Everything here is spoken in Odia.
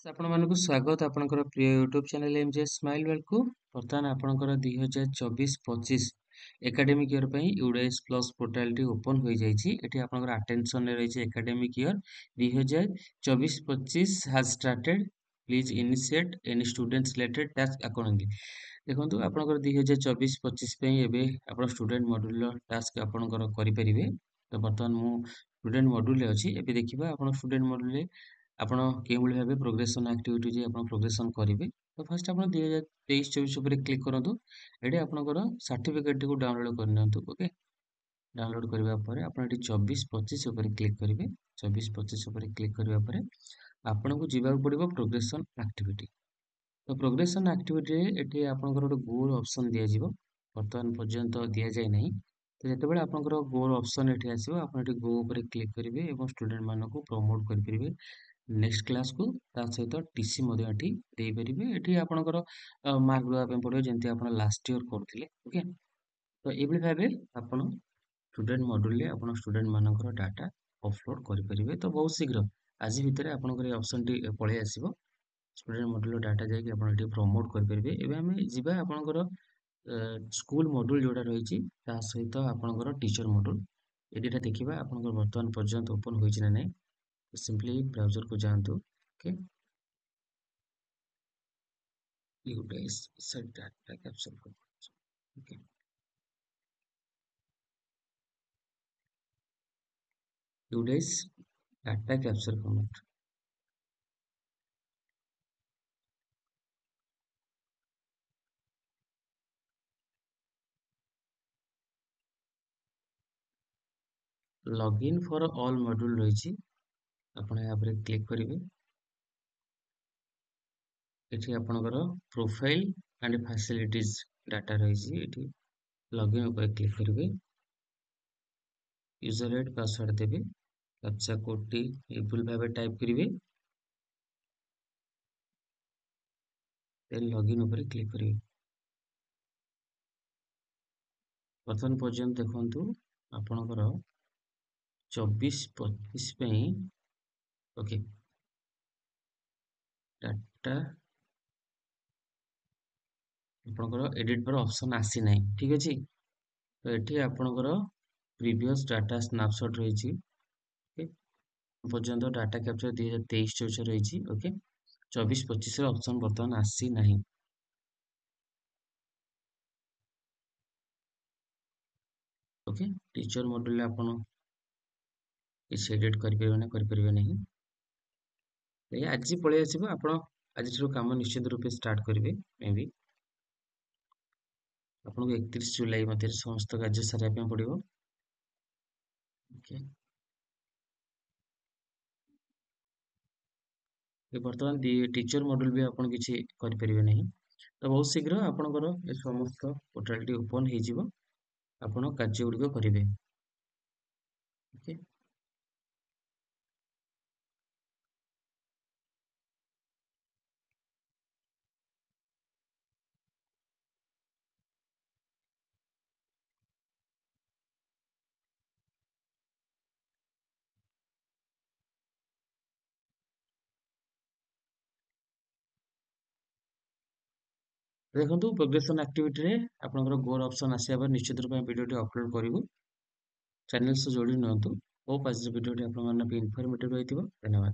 ଆପଣମାନଙ୍କୁ ସ୍ୱାଗତ ଆପଣଙ୍କର ପ୍ରିୟ YouTube channel MJ smile world କୁ। ବର୍ତ୍ତମାନ ଆପଣଙ୍କର 2024-25 ଏକାଡେମିକ ଇୟର ପାଇଁ ୟୁଡିଏସ୍ ପ୍ଲସ୍ ପୋର୍ଟାଲଟି ଓପନ ହୋଇଯାଇଛି। ଏଠି ଆପଣଙ୍କର ଆଟେନସନରେ ରହିଛି academic year 2024-25 has started, please initiate any student related task accordingly. ଦେଖନ୍ତୁ ଆପଣଙ୍କର 2024-25 ପାଇଁ ଏବେ ଆପଣ ଷ୍ଟୁଡେଣ୍ଟ ମଡ୍ୟୁଲର ଟାସ୍କ ଆପଣଙ୍କର କରିପାରିବେ। ତ ବର୍ତ୍ତମାନ ମୁଁ ଷ୍ଟୁଡେଣ୍ଟ ମଡ୍ୟୁଲରେ ଅଛି। ଏବେ ଦେଖିବା ଆପଣ ଷ୍ଟୁଡେଣ୍ଟ ମଡ୍ୟୁଲରେ ଆପଣ କେଉଁଭଳି ଭାବେ ପ୍ରୋଗ୍ରେସନ ଆକ୍ଟିଭିଟି ଆପଣ ପ୍ରୋଗ୍ରେସନ କରିବେ। ତ ଫାର୍ଷ୍ଟ ଆପଣ 2023-24 ଉପରେ କ୍ଲିକ୍ କରନ୍ତୁ। ଏଠି ଆପଣଙ୍କର ସାର୍ଟିଫିକେଟଟିକୁ ଡାଉନଲୋଡ କରିନିଅନ୍ତୁ। ଓକେ, ଡାଉନଲୋଡ କରିବା ପରେ ଆପଣ ଏଠି 24-25 ଉପରେ କ୍ଲିକ୍ କରିବେ। 24-25 ଉପରେ କ୍ଲିକ୍ କରିବା ପରେ ଆପଣଙ୍କୁ ଯିବାକୁ ପଡିବ ପ୍ରୋଗ୍ରେସନ ଆକ୍ଟିଭିଟି। ତ ପ୍ରୋଗ୍ରେସନ ଆକ୍ଟିଭିଟିରେ ଏଠି ଆପଣଙ୍କର ଗୋଟେ ଗୋଲ ଅପସନ ଦିଆଯିବ। ବର୍ତ୍ତମାନ ପର୍ଯ୍ୟନ୍ତ ଦିଆଯାଇ ନାହିଁ। ତ ଯେତେବେଳେ ଆପଣଙ୍କର ଗୋଲ ଅପସନ ଏଠି ଆସିବ, ଆପଣ ଏଠି ଗୋ ଉପରେ କ୍ଲିକ୍ କରିବେ ଏବଂ ଷ୍ଟୁଡେଣ୍ଟ ମାନଙ୍କୁ ପ୍ରମୋଟ କରିପାରିବେ ନେକ୍ସଟ କ୍ଲାସକୁ। ତା ସହିତ ଟିସି ମଧ୍ୟ ଏଠି ଦେଇପାରିବେ। ଏଠି ଆପଣଙ୍କର ମାର୍କ ଦେବା ପାଇଁ ପଡ଼ିବ, ଯେମିତି ଆପଣ ଲାଷ୍ଟ ଇୟର କରୁଥିଲେ। ଓକେ, ତ ଏଇଭଳି ଭାବେ ଆପଣ ଷ୍ଟୁଡେଣ୍ଟ ମଡ୍ୟୁଲରେ ଆପଣ ଷ୍ଟୁଡେଣ୍ଟ ମାନଙ୍କର ଡାଟା ଅପଲୋଡ କରିପାରିବେ। ତ ବହୁତ ଶୀଘ୍ର ଆଜି ଭିତରେ ଆପଣଙ୍କର ଏ ଅପସନଟି ପଳେଇ ଆସିବ। ଷ୍ଟୁଡେଣ୍ଟ ମଡ୍ୟୁଲର ଡାଟା ଯାଇକି ଆପଣ ଏଠି ପ୍ରମୋଟ କରିପାରିବେ। ଏବେ ଆମେ ଯିବା ଆପଣଙ୍କର ସ୍କୁଲ ମଡ୍ୟୁଲ ଯୋଉଟା ରହିଛି ତା ସହିତ ଆପଣଙ୍କର ଟିଚର ମଡ୍ୟୁଲ। ଏ ଦୁଇଟା ଦେଖିବା ଆପଣଙ୍କର ବର୍ତ୍ତମାନ ପର୍ଯ୍ୟନ୍ତ ଓପନ ହୋଇଛି ନା ନାହିଁ। सिंपली ब्राउजर को जातु। Okay, you guys set data capture format. Okay, you guys data capture format. Login for all module रही आपण यहाँ पर क्लिक करेंगे। ये आपणकर प्रोफाइल एंड फैसिलिटीज डाटा रही है। लॉगिन ऊपर क्लिक करेंगे। यूजर आईडी पासवर्ड देवे। कैप्चा कोड टी भूल भाव टाइप करेंगे। लॉगिन ऊपर क्लिक करेंगे। बर्तमान पर्यंत देखु आपणकर 24-25 ओके डाटा आपणकर एडिट पर ऑप्शन आसी नहीं। ठीक अच्छे, तो ये आपणकर प्रीवियस डाटा स्नैपशॉट रही पर्यंत डाटा कैप्चर 2023-24 रही। ओके, 24-25 ऑप्शन बर्तमान आसी नहीं। ओके, टीचर मॉड्यूल आपन किसी एडिट करें नहीं। ये आज पलि आसो। आप आज काम निश्चित रूपे स्टार्ट करेंगे। मे बी आपको 31 जुलाई मध्य समस्त कार्य सारे पड़ो। ओके, बर्तमान टीचर मॉड्यूल भी आपन किसी करें नहीं। तो बहुत शीघ्र आपणकर समस्त पोर्टाल ओपन हो आप कार्य गुड़िक करेंगे। ओके, देखो प्रोग्रेसन एक्टिविटी रे आपनकर गोल ऑप्शन आसिया पर निश्चित रूप में वीडियो अपलोड करूँ। चैनल से जोड़ी नियंतु। होप आज वीडियो आप इनफॉर्मेटिव रही। धन्यवाद।